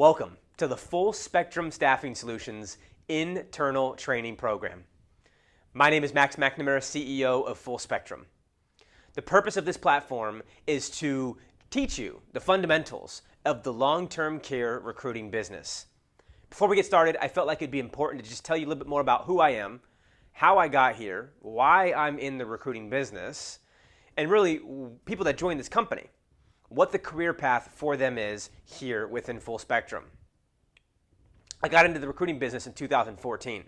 Welcome to the Full Spectrum Staffing Solutions internal training program. My name is Max McNamara, CEO of Full Spectrum. The purpose of this platform is to teach you the fundamentals of the long-term care recruiting business. Before we get started, I felt like it'd be important to just tell you a little bit more about who I am, how I got here, why I'm in the recruiting business, and really people that join this company, what the career path for them is here within Full Spectrum. I got into the recruiting business in 2014.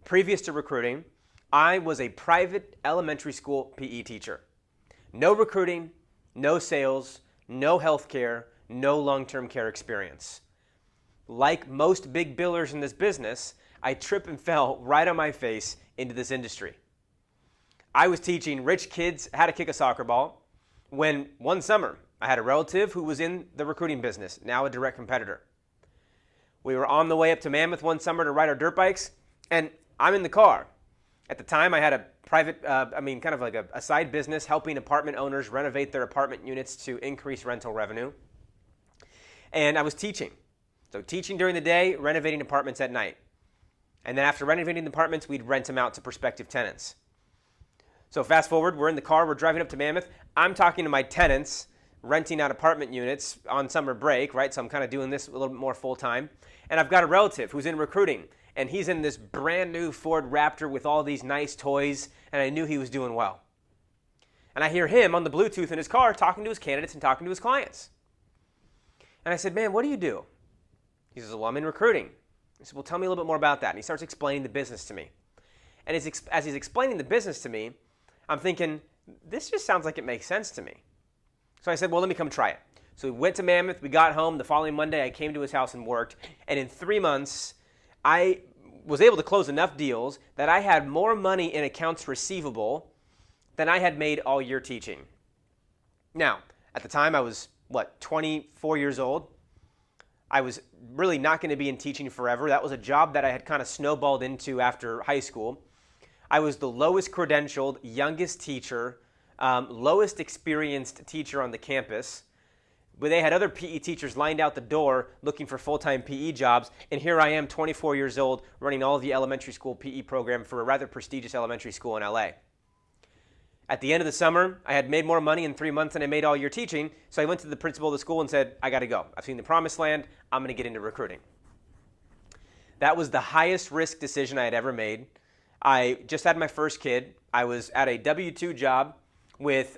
Previous to recruiting, I was a private elementary school PE teacher. No recruiting, no sales, no healthcare, no long-term care experience. Like most big billers in this business, I tripped and fell right on my face into this industry. I was teaching rich kids how to kick a soccer ball when one summer I had a relative who was in the recruiting business, now a direct competitor. We were on the way up to Mammoth one summer to ride our dirt bikes, and I'm in the car. At the time, I had a private, kind of like a side business helping apartment owners renovate their apartment units to increase rental revenue. And I was teaching. So teaching during the day, renovating apartments at night. And then after renovating the apartments, we'd rent them out to prospective tenants. So fast forward, we're in the car, we're driving up to Mammoth. I'm talking to my tenants, renting out apartment units on summer break, right? So I'm kind of doing this a little bit more full time. And I've got a relative who's in recruiting, and he's in this brand new Ford Raptor with all these nice toys, and I knew he was doing well. And I hear him on the Bluetooth in his car talking to his candidates and talking to his clients. And I said, man, what do you do? He says, well, I'm in recruiting. I said, well, tell me a little bit more about that. And he starts explaining the business to me. And as he's explaining the business to me, I'm thinking, this just sounds like it makes sense to me. So I said, well, let me come try it. So we went to Mammoth. We got home. The following Monday, I came to his house and worked. And in 3 months, I was able to close enough deals that I had more money in accounts receivable than I had made all year teaching. Now, at the time, I was, 24 years old. I was really not going to be in teaching forever. That was a job that I had kind of snowballed into after high school. I was the lowest credentialed, youngest teacher, lowest experienced teacher on the campus. But they had other PE teachers lined out the door looking for full-time PE jobs, and here I am, 24 years old, running all of the elementary school PE program for a rather prestigious elementary school in LA. At the end of the summer, I had made more money in 3 months than I made all year teaching, so I went to the principal of the school and said, I got to go. I've seen the promised land. I'm going to get into recruiting. That was the highest risk decision I had ever made. I just had my first kid. I was at a W-2 job with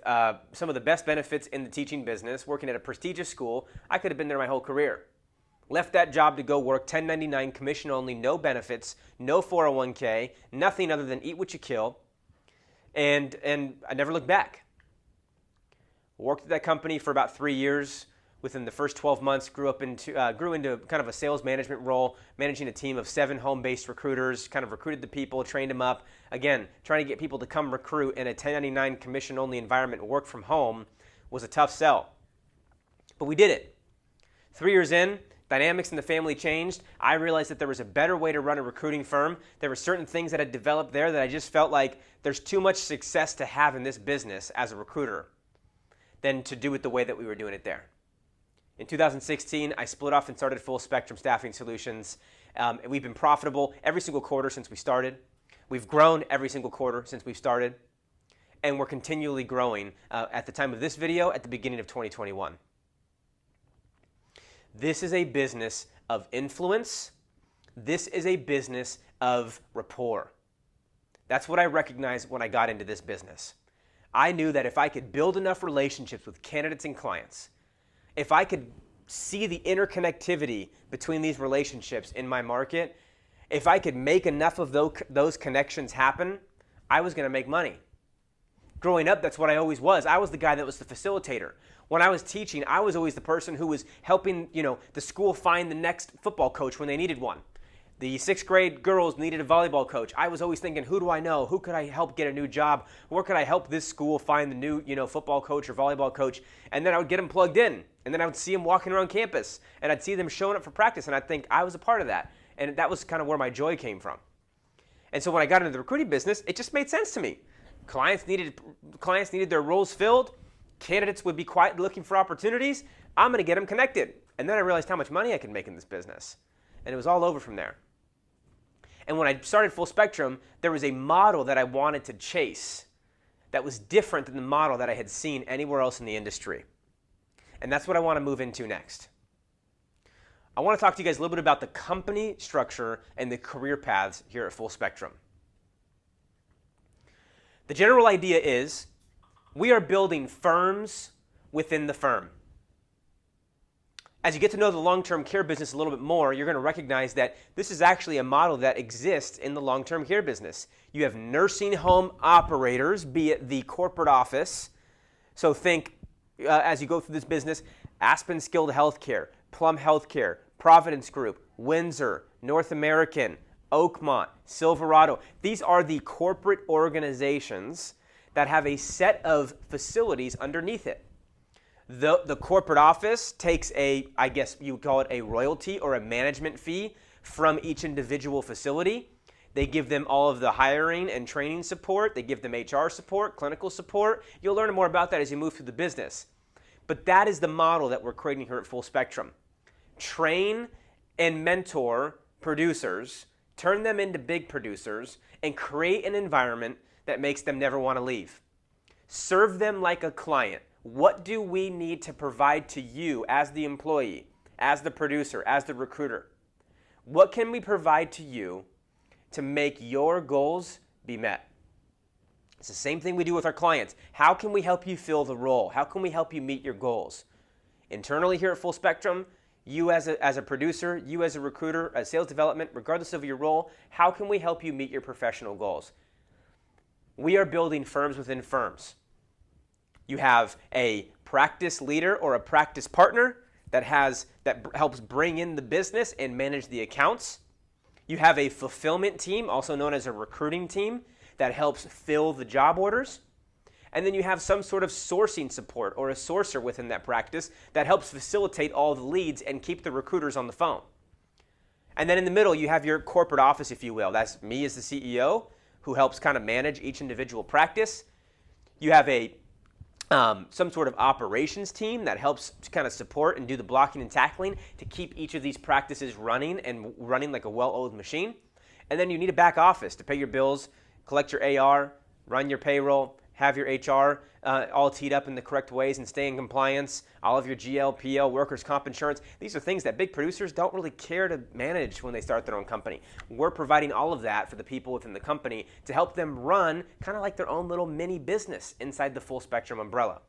some of the best benefits in the teaching business, working at a prestigious school. I could have been there my whole career. Left that job to go work 1099, commission only, no benefits, no 401k, nothing other than eat what you kill, and I never looked back. Worked at that company for about 3 years. Within the first 12 months, grew into kind of a sales management role, managing a team of 7 home-based recruiters, kind of recruited the people, trained them up. Again, trying to get people to come recruit in a 1099 commission-only environment, work from home, was a tough sell. But we did it. 3 years in, dynamics in the family changed. I realized that there was a better way to run a recruiting firm. There were certain things that had developed there that I just felt like there's too much success to have in this business as a recruiter than to do it the way that we were doing it there. In 2016, I split off and started Full Spectrum Staffing Solutions. We've been profitable every single quarter since we started. We've grown every single quarter since we've started. And we're continually growing at the time of this video at the beginning of 2021. This is a business of influence. This is a business of rapport. That's what I recognized when I got into this business. I knew that if I could build enough relationships with candidates and clients, if I could see the interconnectivity between these relationships in my market, if I could make enough of those connections happen, I was going to make money. Growing up, that's what I always was. I was the guy that was the facilitator. When I was teaching, I was always the person who was helping, the school find the next football coach when they needed one. The 6th grade girls needed a volleyball coach. I was always thinking, who do I know? Who could I help get a new job? Where could I help this school find the new, football coach or volleyball coach? And then I would get them plugged in. And then I would see them walking around campus. And I'd see them showing up for practice. And I'd think I was a part of that. And that was kind of where my joy came from. And so when I got into the recruiting business, it just made sense to me. Clients needed their roles filled. Candidates would be quiet looking for opportunities. I'm going to get them connected. And then I realized how much money I could make in this business. And it was all over from there. And when I started Full Spectrum, there was a model that I wanted to chase that was different than the model that I had seen anywhere else in the industry. And that's what I want to move into next. I want to talk to you guys a little bit about the company structure and the career paths here at Full Spectrum. The general idea is we are building firms within the firm. As you get to know the long-term care business a little bit more, you're going to recognize that this is actually a model that exists in the long-term care business. You have nursing home operators, be it the corporate office. So think, as you go through this business, Aspen Skilled Healthcare, Plum Healthcare, Providence Group, Windsor, North American, Oakmont, Silverado. These are the corporate organizations that have a set of facilities underneath it. The corporate office takes I guess you would call it a royalty or a management fee from each individual facility. They give them all of the hiring and training support. They give them HR support, clinical support. You'll learn more about that as you move through the business. But that is the model that we're creating here at Full Spectrum. Train and mentor producers, turn them into big producers, and create an environment that makes them never want to leave. Serve them like a client. What do we need to provide to you as the employee, as the producer, as the recruiter? What can we provide to you to make your goals be met? It's the same thing we do with our clients. How can we help you fill the role? How can we help you meet your goals? Internally here at Full Spectrum, you as a producer, you as a recruiter, as sales development, regardless of your role, how can we help you meet your professional goals? We are building firms within firms. You have a practice leader or a practice partner that helps bring in the business and manage the accounts. You have a fulfillment team, also known as a recruiting team, that helps fill the job orders. And then you have some sort of sourcing support or a sourcer within that practice that helps facilitate all the leads and keep the recruiters on the phone. And then in the middle, you have your corporate office, if you will. That's me as the CEO who helps kind of manage each individual practice. You have some sort of operations team that helps to kind of support and do the blocking and tackling to keep each of these practices running and running like a well-oiled machine. And then you need a back office to pay your bills, collect your AR, run your payroll, have your HR all teed up in the correct ways and stay in compliance, all of your GL, PL, workers' comp insurance. These are things that big producers don't really care to manage when they start their own company. We're providing all of that for the people within the company to help them run kind of like their own little mini business inside the Full Spectrum umbrella.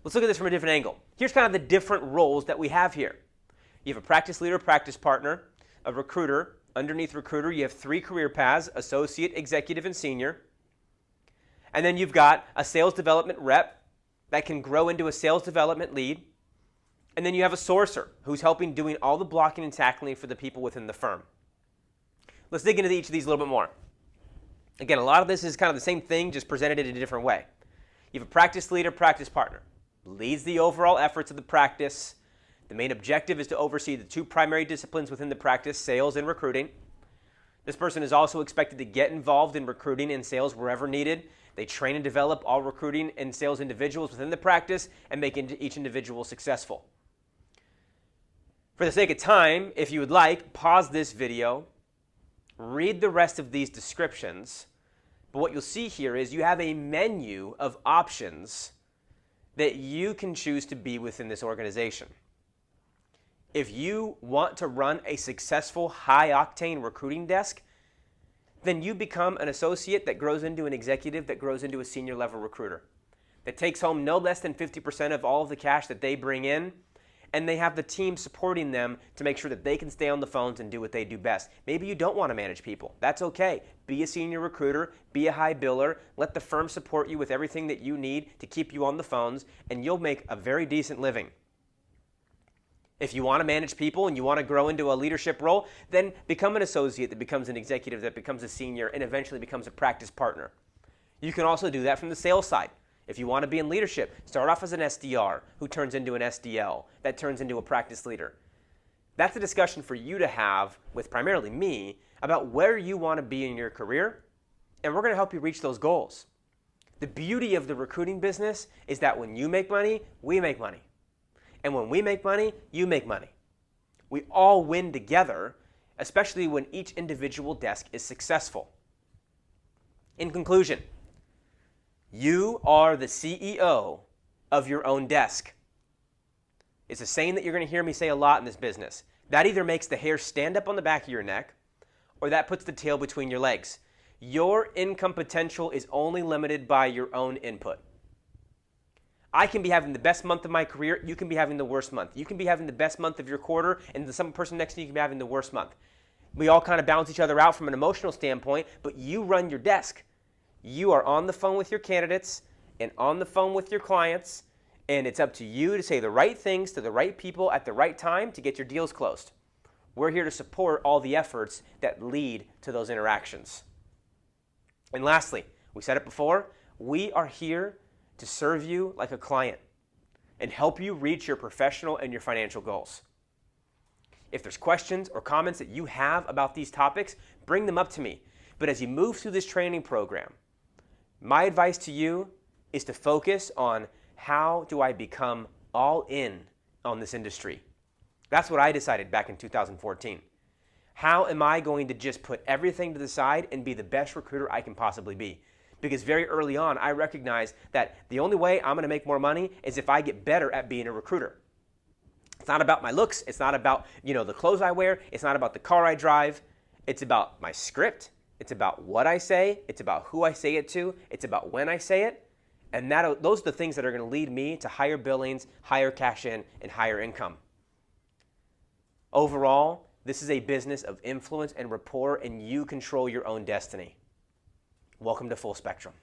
Let's look at this from a different angle. Here's kind of the different roles that we have here. You have a practice leader, practice partner, a recruiter. Underneath recruiter, you have 3 career paths: associate, executive, and senior. And then you've got a sales development rep that can grow into a sales development lead. And then you have a sourcer who's helping doing all the blocking and tackling for the people within the firm. Let's dig into each of these a little bit more. Again, a lot of this is kind of the same thing, just presented in a different way. You have a practice leader, practice partner. Leads the overall efforts of the practice. The main objective is to oversee the 2 primary disciplines within the practice, sales and recruiting. This person is also expected to get involved in recruiting and sales wherever needed. They train and develop all recruiting and sales individuals within the practice and make each individual successful. For the sake of time, if you would like, pause this video, read the rest of these descriptions. But what you'll see here is you have a menu of options that you can choose to be within this organization. If you want to run a successful high-octane recruiting desk, then you become an associate that grows into an executive that grows into a senior level recruiter that takes home no less than 50% of all of the cash that they bring in, and they have the team supporting them to make sure that they can stay on the phones and do what they do best. Maybe you don't want to manage people. That's okay. Be a senior recruiter, be a high biller, let the firm support you with everything that you need to keep you on the phones, and you'll make a very decent living. If you want to manage people and you want to grow into a leadership role, then become an associate that becomes an executive, that becomes a senior, and eventually becomes a practice partner. You can also do that from the sales side. If you want to be in leadership, start off as an SDR who turns into an SDL, that turns into a practice leader. That's a discussion for you to have with primarily me about where you want to be in your career, and we're going to help you reach those goals. The beauty of the recruiting business is that when you make money, we make money. And when we make money, you make money. We all win together, especially when each individual desk is successful. In conclusion, you are the CEO of your own desk. It's a saying that you're going to hear me say a lot in this business. That either makes the hair stand up on the back of your neck, or that puts the tail between your legs. Your income potential is only limited by your own input. I can be having the best month of my career, you can be having the worst month. You can be having the best month of your quarter, and the some person next to you can be having the worst month. We all kind of balance each other out from an emotional standpoint, but you run your desk. You are on the phone with your candidates and on the phone with your clients, and it's up to you to say the right things to the right people at the right time to get your deals closed. We're here to support all the efforts that lead to those interactions. And lastly, we said it before, we are here to serve you like a client and help you reach your professional and your financial goals. If there's questions or comments that you have about these topics, bring them up to me. But as you move through this training program, my advice to you is to focus on how do I become all in on this industry. That's what I decided back in 2014. How am I going to just put everything to the side and be the best recruiter I can possibly be? Because very early on, I recognized that the only way I'm going to make more money is if I get better at being a recruiter. It's not about my looks. It's not about, the clothes I wear. It's not about the car I drive. It's about my script. It's about what I say. It's about who I say it to. It's about when I say it. And those are the things that are going to lead me to higher billings, higher cash in, and higher income. Overall, this is a business of influence and rapport, and you control your own destiny. Welcome to Full Spectrum.